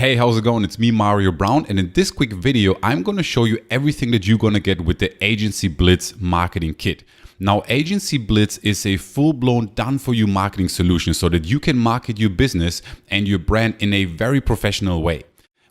Hey, how's it going? It's me, Marion Brown, and in this quick video, I'm going to show you everything that you're going to get with the AgencyBlitz marketing kit. Now, AgencyBlitz is a full-blown done-for-you marketing solution so that you can market your business and your brand in a very professional way.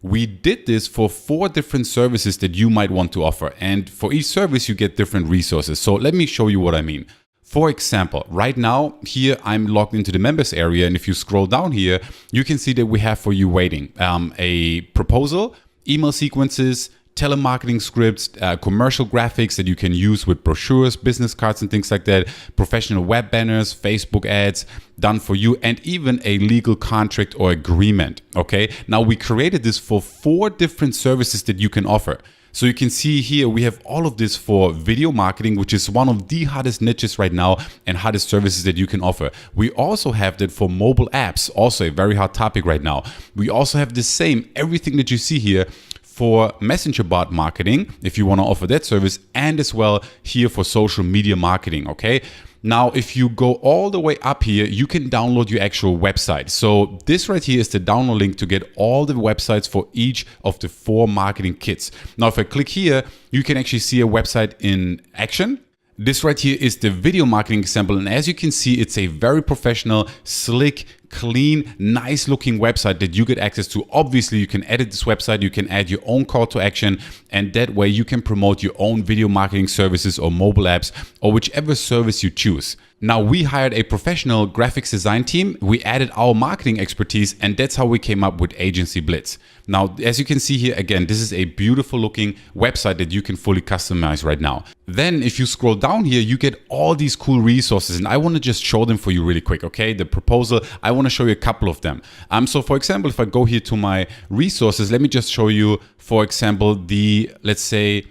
We did this for 4 different services that you might want to offer, and for each service, you get different resources. So let me show you what I mean. For example, right now, here I'm logged into the members area, and if you scroll down here, you can see that we have for you waiting a proposal, email sequences, telemarketing scripts, commercial graphics that you can use with brochures, business cards and things like that, professional web banners, Facebook ads, done for you, and even a legal contract or agreement, okay? Now, we created this for 4 different services that you can offer. So you can see here, we have all of this for video marketing, which is one of the hottest niches right now and hottest services that you can offer. We also have that for mobile apps, also a very hot topic right now. We also have the same, everything that you see here for messenger bot marketing, if you want to offer that service, and as well here for social media marketing, okay? Now, if you go all the way up here, you can download your actual website. So this right here is the download link to get all the websites for each of the 4 marketing kits. Now, if I click here, you can actually see a website in action. This right here is the video marketing example. And as you can see, it's a very professional, slick, clean, nice looking website that you get access to. Obviously, you can edit this website, you can add your own call to action, and that way you can promote your own video marketing services or mobile apps or whichever service you choose. Now, we hired a professional graphics design team. We added our marketing expertise, and that's how we came up with AgencyBlitz. Now, as you can see here, again, this is a beautiful looking website that you can fully customize right now. Then if you scroll down here, you get all these cool resources, and I want to just show them for you really quick, okay? The proposal, I want to show you a couple of them. So for example, if I go here to my resources, let me just show you, for example, the, let's say,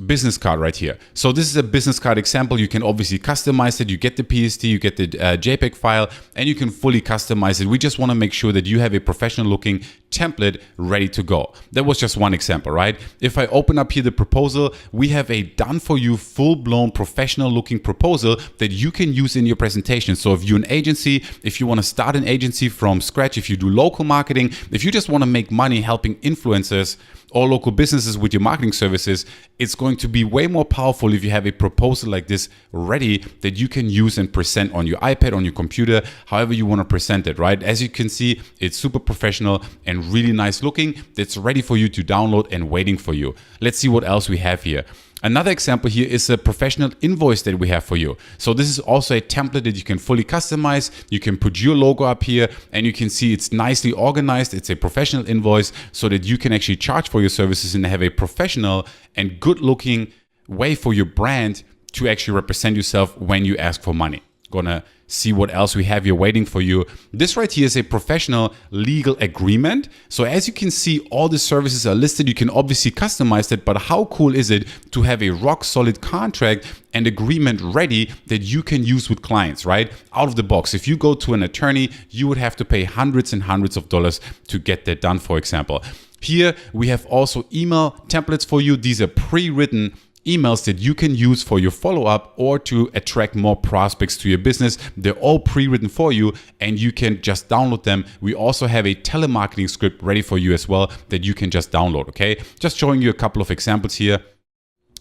business card right here. So this is a business card example. You can obviously customize it. You get the PSD, you get the JPEG file, and you can fully customize it. We just want to make sure that you have a professional looking template ready to go. That was just one example, right? If I open up here the proposal, we have a done for you full-blown professional looking proposal that you can use in your presentation. So if you're an agency, if you want to start an agency from scratch, if you do local marketing, if you just want to make money helping influencers or local businesses with your marketing services, it's going to be way more powerful if you have a proposal like this ready that you can use and present on your iPad, on your computer, however you want to present it, right? As you can see, it's super professional and really nice looking. That's ready for you to download and waiting for you. Let's see what else we have here. Another example here is a professional invoice that we have for you. So this is also a template that you can fully customize. You can put your logo up here and you can see it's nicely organized. It's a professional invoice so that you can actually charge for your services and have a professional and good looking way for your brand to actually represent yourself when you ask for money. Gonna see what else we have here waiting for you. This right here is a professional legal agreement. So as you can see, all the services are listed. You can obviously customize it, but how cool is it to have a rock solid contract and agreement ready that you can use with clients, right? Out of the box. If you go to an attorney, you would have to pay hundreds and hundreds of dollars to get that done, for example. Here we have also email templates for you. These are pre-written emails that you can use for your follow-up or to attract more prospects to your business. They're all pre-written for you and you can just download them. We also have a telemarketing script ready for you as well that you can just download, okay? Just showing you a couple of examples here.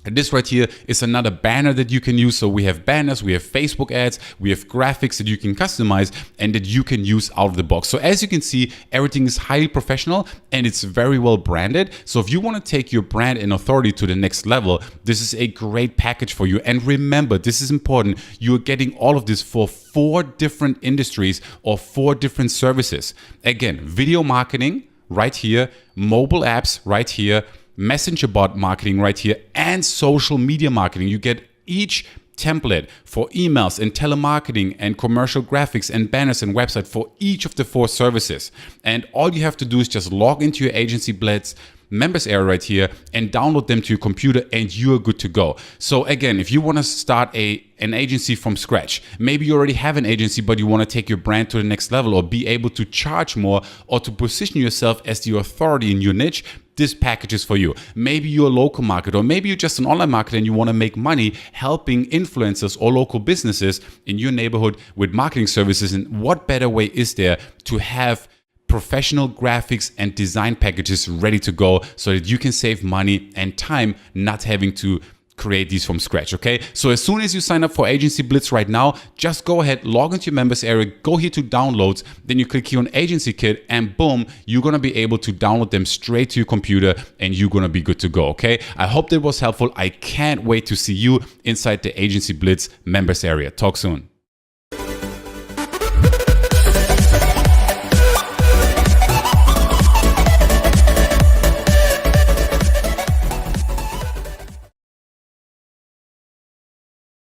And this right here is another banner that you can use. So we have banners, we have Facebook ads, we have graphics that you can customize and that you can use out of the box. So as you can see, everything is highly professional and it's very well branded. So if you want to take your brand and authority to the next level, this is a great package for you. And remember, this is important. You're getting all of this for 4 different industries or 4 different services. Again, video marketing right here, mobile apps right here, messenger bot marketing right here, and social media marketing. You get each template for emails and telemarketing and commercial graphics and banners and website for each of the 4 services. And all you have to do is just log into your AgencyBlitz members area right here and download them to your computer and you are good to go. So again, if you want to start an agency from scratch, maybe you already have an agency but you want to take your brand to the next level or be able to charge more or to position yourself as the authority in your niche, this package is for you. Maybe you're a local marketer or maybe you're just an online marketer and you want to make money helping influencers or local businesses in your neighborhood with marketing services. And what better way is there to have professional graphics and design packages ready to go so that you can save money and time not having to create these from scratch, okay? So as soon as you sign up for AgencyBlitz right now, just go ahead, log into your members area, go here to downloads, then you click here on Agency Kit, and boom, you're gonna be able to download them straight to your computer and you're gonna be good to go, okay? I hope that was helpful. I can't wait to see you inside the AgencyBlitz members area. Talk soon.